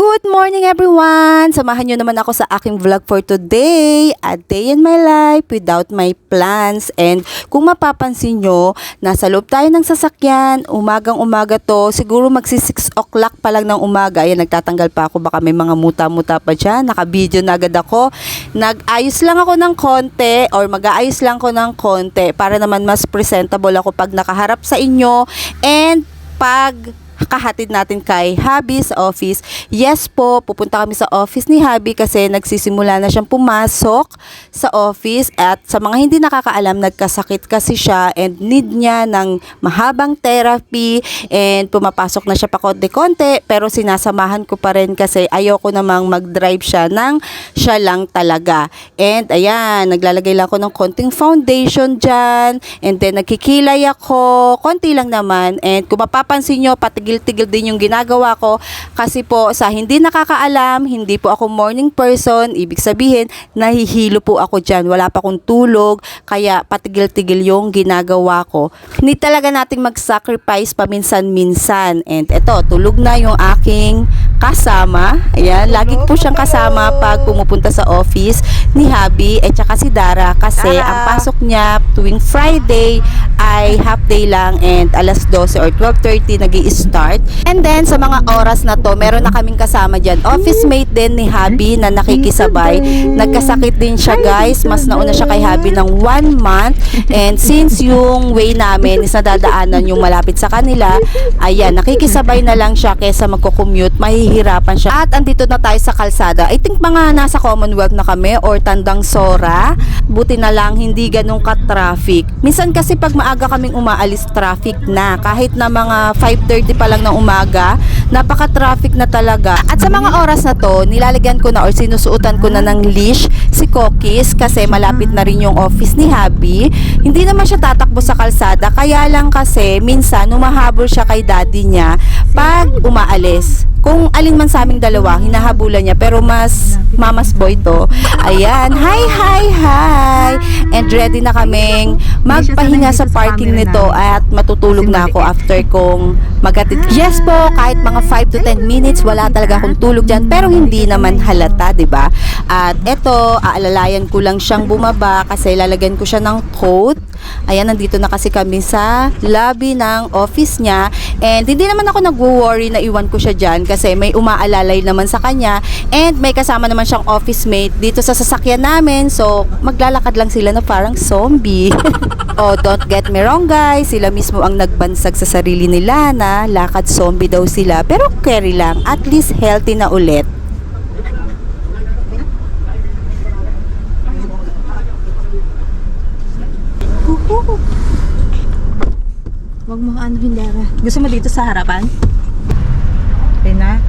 Good morning everyone! Samahan nyo naman ako sa aking vlog for today. A day in my life without my plans. And kung mapapansin nyo, nasa loob tayo ng sasakyan. Umagang umaga to. Siguro magsi 6 o'clock pa lang ng umaga. Ayan, nagtatanggal pa ako. Baka may mga muta-muta pa dyan. Naka-video na agad ako. Nag-ayos lang ako ng konti or mag-aayos lang ako ng konti para naman mas presentable ako pag nakaharap sa inyo. And pag kahatid natin kay Habi sa office. Yes po, pupunta kami sa office ni Habi kasi nagsisimula na siyang pumasok sa office at sa mga hindi nakakaalam, nagkasakit kasi siya and need niya ng mahabang therapy and pumapasok na siya pa konti-konti pero sinasamahan ko pa rin kasi ayoko namang mag-drive siya ng siya lang talaga. And ayan, naglalagay lang ako ng konting foundation dyan and then nagkikilay ako, konti lang naman and kung mapapansin nyo, tigil din yung ginagawa ko kasi po sa hindi nakakaalam, hindi po ako morning person, ibig sabihin nahihilo po ako dyan, wala pa akong tulog kaya patigil-tigil yung ginagawa ko. Hindi talaga nating mag-sacrifice paminsan-minsan and eto, tulog na yung aking kasama, ayan, lagi po siyang kasama pag pumupunta sa office ni Habi at saka si Dara kasi ang pasok niya tuwing Friday ay half day lang and alas 12 or 12:30 nag-i-start. And then sa mga oras na to, meron na kaming kasama dyan. Office mate din ni Habi na nakikisabay. Nagkasakit din siya guys. Mas nauna siya kay Habi ng 1 month. And since yung way namin is nadadaanan yung malapit sa kanila, ayan, nakikisabay na lang siya kesa magko-commute. Mahihirapan siya. At andito na tayo sa kalsada. I think mga nasa Commonwealth na kami or Tandang Sora. Buti na lang hindi ganun ka-traffic. Minsan kasi pag maaga kaming umaalis, traffic na. Kahit na mga 5:30 pa lang ng umaga, napaka-traffic na talaga. At sa mga oras na to, nilalagyan ko na or sinusuotan ko na ng leash si Kokis kasi malapit na rin yung office ni Habi. Hindi naman siya tatakbo sa kalsada, kaya lang kasi minsan humahabol siya kay daddy niya pag umaalis. Kung alin man sa aming dalawa, hinahabulan niya pero mas mama's boy to. Ayan, hi! And ready na kaming magpahinga sa parking nito at matutulog na ako after kong maghatid. Yes po, kahit mga 5 to 10 minutes, wala talaga akong tulog dyan pero hindi naman halata, 'di ba? At eto, aalalayan ko lang siyang bumaba kasi lalagyan ko siya ng coat. Ayan, nandito na kasi kami sa lobby ng office niya and hindi naman ako nagwo-worry na iwan ko siya dyan kasi may umaalalay naman sa kanya and may kasama naman siyang office mate dito sa sasakyan namin, so maglalakad lang sila na parang zombie. Oh, don't get me wrong guys, sila mismo ang nagbansag sa sarili nila na lakad zombie daw sila pero carry lang, at least healthy na ulit. Wag mo anuhin, Dara. Gusto mo dito sa harapan? Okay na.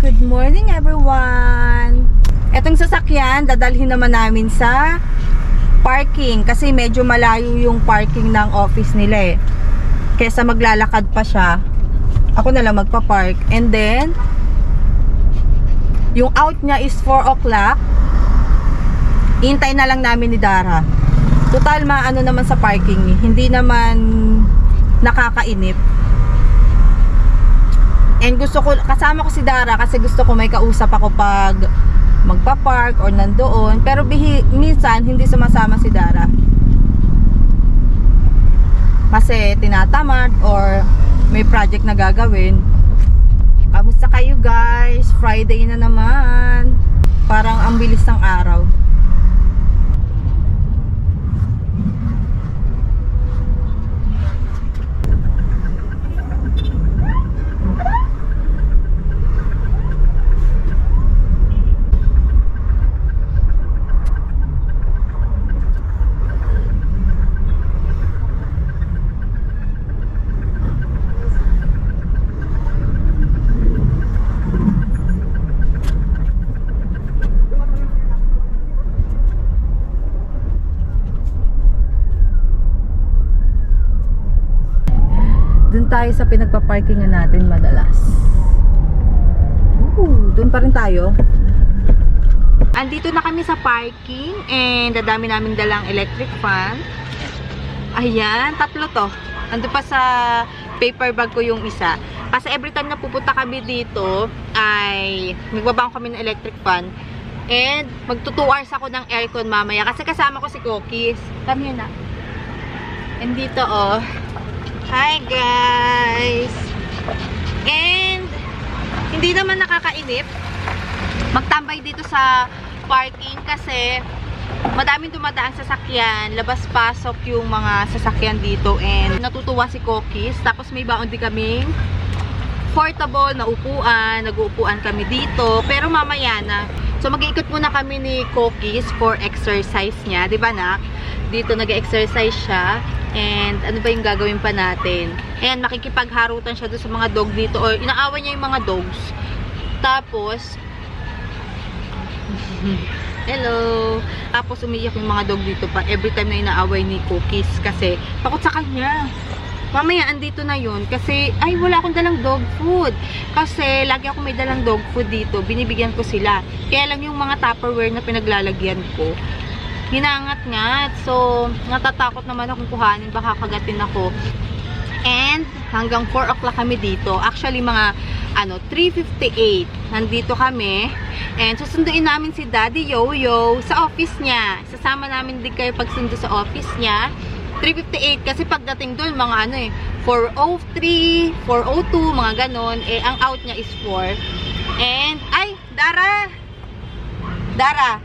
Good morning everyone! Etong sasakyan, dadalhin naman namin sa parking kasi medyo malayo yung parking ng office nila eh. Kesa maglalakad pa siya, ako na lang magpa-park. And then yung out niya is 4 o'clock. Hintay na lang namin ni Dara. Total maano naman sa parking eh. Hindi naman nakakainip. And gusto ko, kasama ko si Dara kasi gusto ko may kausap ako pag magpa-park or nandoon. Pero minsan hindi sumasama si Dara kasi tinatamad or may project na gagawin. Kamusta kayo guys? Friday na naman. Parang ang bilis ng araw. tayo sa pinagpa-parkingan natin madalas. Doon pa rin tayo. Andito na kami sa parking and dadami namin dalang electric fan. Ayan, 3 to. Ando pa sa paper bag ko yung isa. Kasi every time na pupunta kami dito ay magbabang kami ng electric fan. And magto 2 hours ako ng aircon mamaya kasi kasama ko si Cookies. Come here na. And dito oh. Hi guys. And hindi naman nakakainip magtambay dito sa parking kasi madaming dumadaan sasakyan, labas-pasok yung mga sasakyan dito and natutuwa si Cookies. Tapos may baon din kaming portable na upuan, nag-uupuan kami dito pero mamaya na. So mag-iikot muna kami ni Cookies for exercise niya, 'di ba nak? Dito nag-exercise siya and ano ba yung gagawin pa natin? Ayan, makikipagharutan siya doon sa mga dog dito or inaaway niya yung mga dogs. Tapos hello. Tapos umiiyak yung mga dog dito pa every time na inaaway ni Cookies kasi takot sa kanya. Mamaya andito na yun kasi ay wala akong dalang dog food. Kasi lagi ako may dalang dog food dito. Binibigyan ko sila. Kaya lang yung mga Tupperware na pinaglalagyan ko hinangat-ngat. So natatakot naman akong kuhanin. Baka kagatin ako. And hanggang 4 o'clock kami dito. Actually mga 3:58 nandito kami. And susunduin namin si Daddy Yoyo sa office niya. Sasama namin din kayo pagsundo sa office niya. 3:58 kasi pagdating doon mga 4:03, 4:02, mga ganon. Ang out niya is 4. And ay, Dara,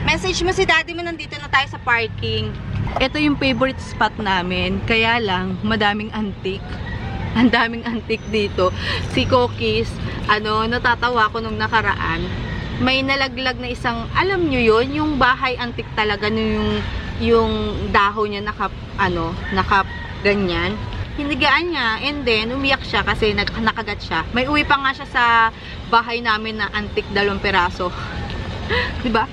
message mo si Daddy mo, nandito na tayo sa parking. Ito yung favorite spot namin, kaya lang madaming antique. Ang daming antique dito. Si Cookies, natatawa ko nung nakaraan. May nalaglag na isang, alam nyo yun, yung bahay antique talaga, yung dahon niya naka ganyan. Hinigaan niya and then umiyak siya kasi nakagat siya. May uwi pa nga siya sa bahay namin na antique 2 peraso. 'Di ba?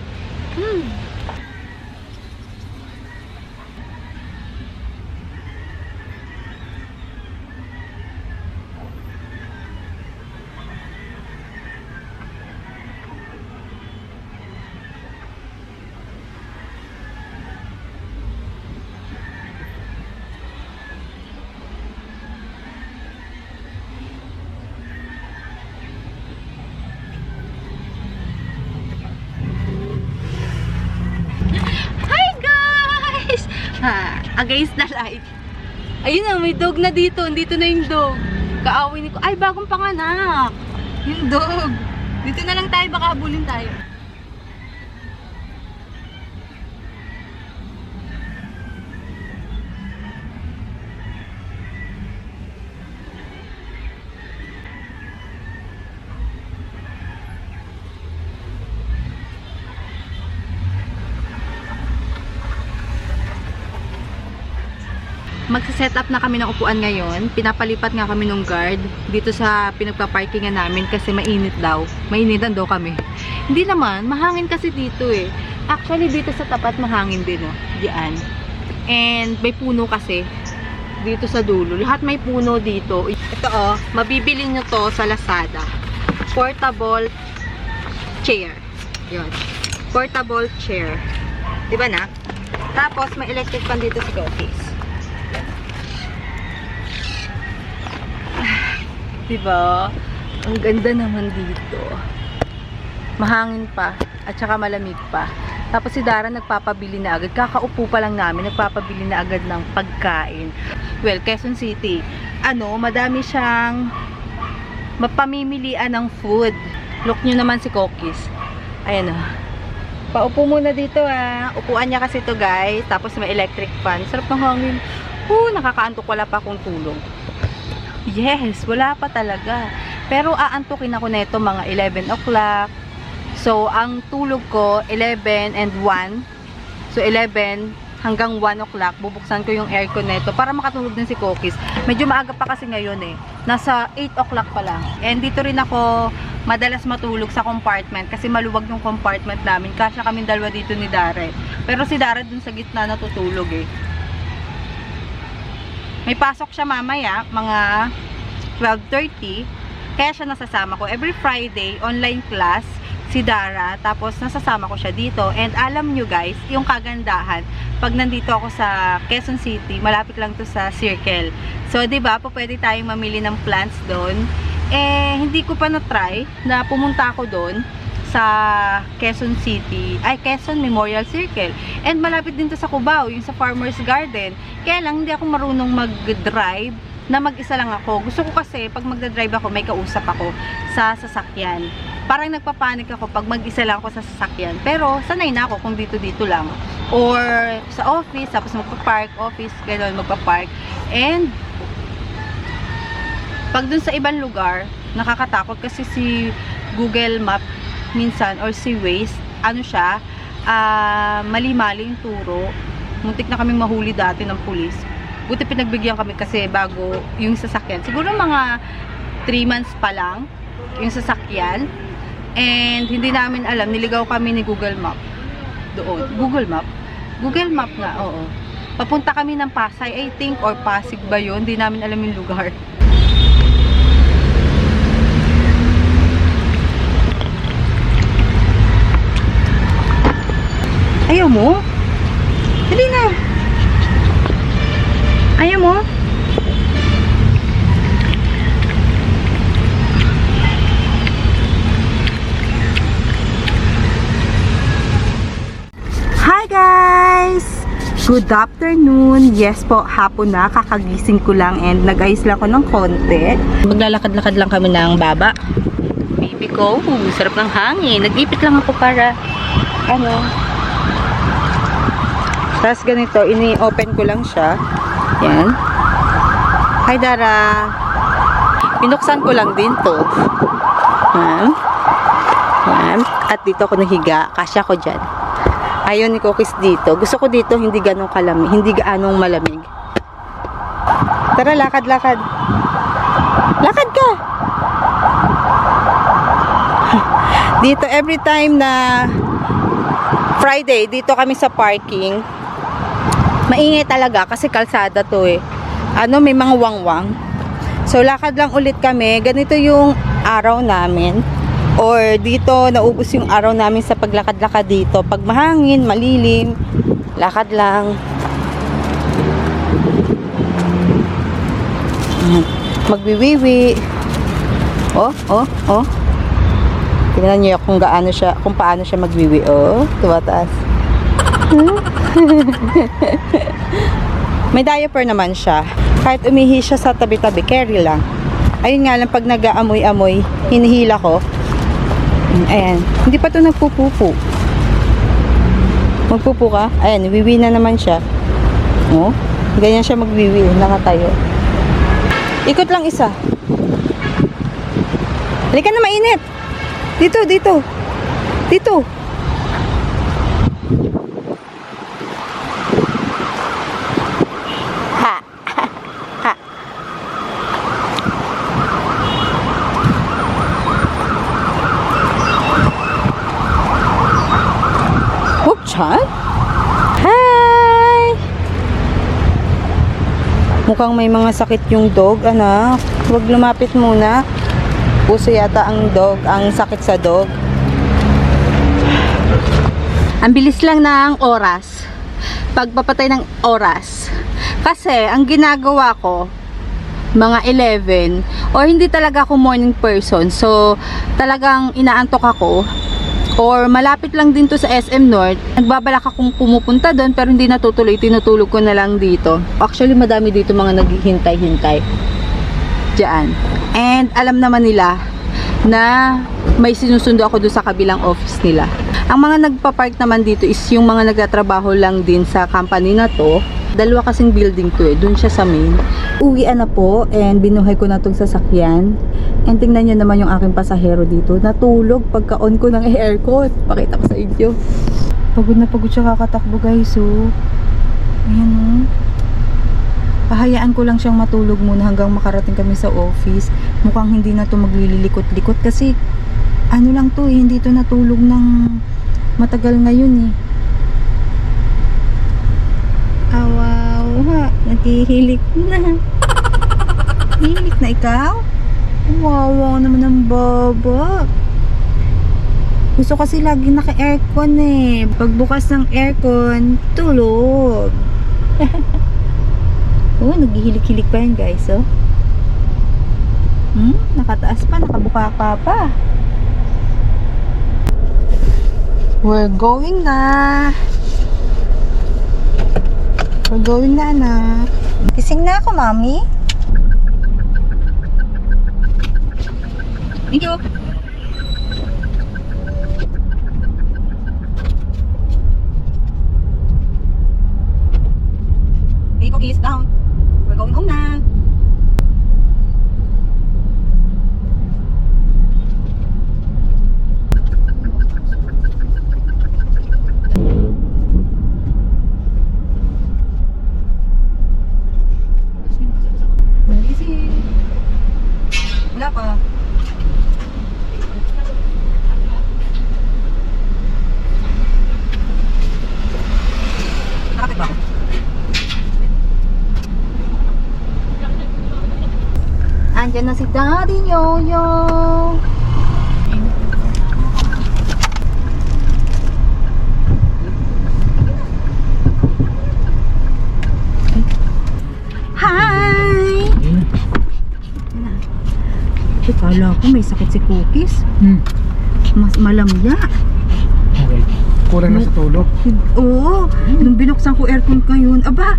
Against the light. Ayun na, may dog na dito. Dito na yung dog. Kaaway ni ko. Ay, bagong panganak. Yung dog. Dito na lang tayo, baka habulin tayo. Magsa-set up na kami ng upuan ngayon. Pinapalipat nga kami ng guard dito sa pinagpa-parkingan namin kasi mainit daw. Mainitan daw kami. Hindi naman, mahangin kasi dito eh. Actually dito sa tapat mahangin din oh. Diyan. And may puno kasi dito sa dulo. Lahat may puno dito. Ito oh, mabibili nyo to sa Lazada. Portable chair. Yun. Portable chair. Diba na? Tapos may electric fan dito sa Cookies. Diba? Ang ganda naman dito. Mahangin pa. At saka malamig pa. Tapos si Dara nagpapabili na agad. Kakaupo pa lang namin. Nagpapabili na agad ng pagkain. Well, Quezon City. Madami siyang mapamimilian ng food. Look nyo naman si Cookies. Ayan o. Paupo muna dito ah. Upuan niya kasi to guys. Tapos may electric fan. Sarap ng hangin. Nakakaantok. Wala pa akong tulog. Yes, wala pa talaga. Pero aantukin ako nito mga 11 o'clock. So, ang tulog ko 11 and 1. So, 11 hanggang 1 o'clock. Bubuksan ko yung aircon nito para makatulog din si Cookies. Medyo maaga pa kasi ngayon eh. Nasa 8 o'clock pa lang. And dito rin ako madalas matulog sa compartment kasi maluwag yung compartment namin. Kasya kaming dalawa dito ni Dara. Pero si Dara dun sa gitna natutulog eh. May pasok siya mamaya, mga 12:30. Kaya siya nasasama ko. Every Friday, online class, si Dara. Tapos, nasasama ko siya dito. And alam nyo guys, yung kagandahan, pag nandito ako sa Quezon City, malapit lang to sa Circle. So, di ba, pwede tayong mamili ng plants doon. Eh, hindi ko pa na-try na pumunta ako doon sa Quezon City, Quezon Memorial Circle. And malapit din to sa Cubao, yung sa Farmer's Garden. Kaya lang, hindi ako marunong mag-drive na mag-isa lang ako. Gusto ko kasi, pag magdadrive ako, may kausap ako sa sasakyan. Parang nagpapanik ako pag mag-isa lang ako sa sasakyan. Pero, sanay na ako kung dito-dito lang. Or, sa office, tapos magpa-park, office, gano'n, magpa-park. And, pag dun sa ibang lugar, nakakatakot kasi si Google Map, minsan, or si Waze, ano siya, mali-mali yung turo. Muntik na kaming mahuli dati ng pulis. Buti pinagbigyan kami kasi bago yung sasakyan. Siguro mga 3 months pa lang yung sasakyan. And hindi namin alam, niligaw kami ni Google Map. Doon. Google Map? Google Map nga, oo. Papunta kami ng Pasay, I think, or Pasig ba yun? Hindi namin alam yung lugar. Ayaw mo? Dali na. Ayaw mo? Hi guys! Good afternoon. Yes po, hapon na. Kakagising ko lang and nag-ayos lang ako ng konti. Maglalakad-lakad lang kami ng baba. Baby ko, sarap ng hangin. Nag-ipit lang ako para tapos ganito, ini-open ko lang siya. Yan. Hi Dara. Binuksan ko lang din to. Yan. Yan. At dito ako nahiga. Kasya ko dyan. Ayaw ni Cookies dito. Gusto ko dito hindi ganong kalamig. Hindi gaanong malamig. Tara, lakad-lakad. Lakad ka! Dito, every time na Friday, dito kami sa parking. Maingay talaga kasi kalsada to eh. May mga wangwang. So, lakad lang ulit kami. Ganito yung araw namin. Or dito, naubos yung araw namin sa paglakad-lakad dito. Pag mahangin, malilim, lakad lang. Magwiwiwi. Oh. Tingnan niyo kung paano siya magwiwi. Oh, tumataas. May diaper naman siya. Kahit umihi siya sa tabi-tabi, carry lang. Ayun nga lang, pag nag-aamoy-amoy, hinihila ko. Ayan. Hindi pa to nagpupupo. Magpupo ka? Ayan, wiwi na naman siya. Oh, ganyan siya magwiwi. Nakatayo. Ikot lang isa. Halika na, mainit. Dito. Chan? Hi! Mukhang may mga sakit yung dog, anak. Huwag lumapit muna. Puso yata ang sakit sa dog. Ang bilis lang ng oras. Pagpapatay ng oras. Kasi, ang ginagawa ko, mga 11, or hindi talaga ako morning person. So, talagang inaantok ako. Or malapit lang din to sa SM North. Nagbabalak akong pumupunta doon pero hindi natutuloy. Tinutulog ko na lang dito. Actually, madami dito mga naghihintay-hintay. Diyan. And alam naman nila na may sinusundo ako doon sa kabilang office nila. Ang mga nagpa-park naman dito is yung mga nagtatrabaho lang din sa company na to. Dalawa kasing building to eh. Doon siya sa main. Uwian na po and binuhay ko na itong sasakyan. And tingnan nyo naman yung aking pasahero dito. Natulog pagka-on ko ng aircon. Pakita ko sa inyo. Pagod na pagod siya kakatakbo guys. So, ayan o. Pahayaan ko lang siyang matulog muna hanggang makarating kami sa office. Mukhang hindi na to maglililikot-likot kasi ano lang to eh. Hindi to natulog ng matagal ngayon eh. Wow, ha. Naghihilik na. Hilik na ikaw? Wawa naman ang baba. Gusto kasi lagi naka-aircon eh. Pagbukas ng aircon, tulog. Oh, naghihilik-hilik pa yan guys, oh. Nakataas pa, nakabuka pa. We're going na. We're going na, anak. Gising na ako, mami. Thank you. Hey, cookies down. We're going home na. Wala pa. Nakapit ba ako? Andyan na si Daddy Yoyo. Hi! Kala ko may sakit si Cookies. Mas malamya. Okay. Kulang na sa tulog. Oo. Nung binuksan ko aircon ko yun, aba,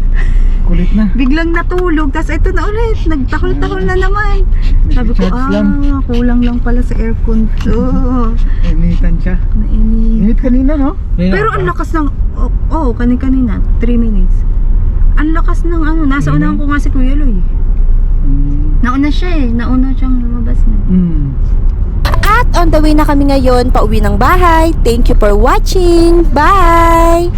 Kulit na. biglang natulog. Tapos ito na ulit. Nagtakol-takol na naman. Sabi ko, Charge lang. kulang lang pala sa aircon to. Initan siya. Nainit. Init kanina, no? Pero ang lakas ng, kanina, 3 minutes. Ang lakas ng nasa unahan ko nga si Kuya Loy. Nauna siya eh. Nauna siyang lumabas na. At on the way na kami ngayon, pauwi ng bahay. Thank you for watching. Bye!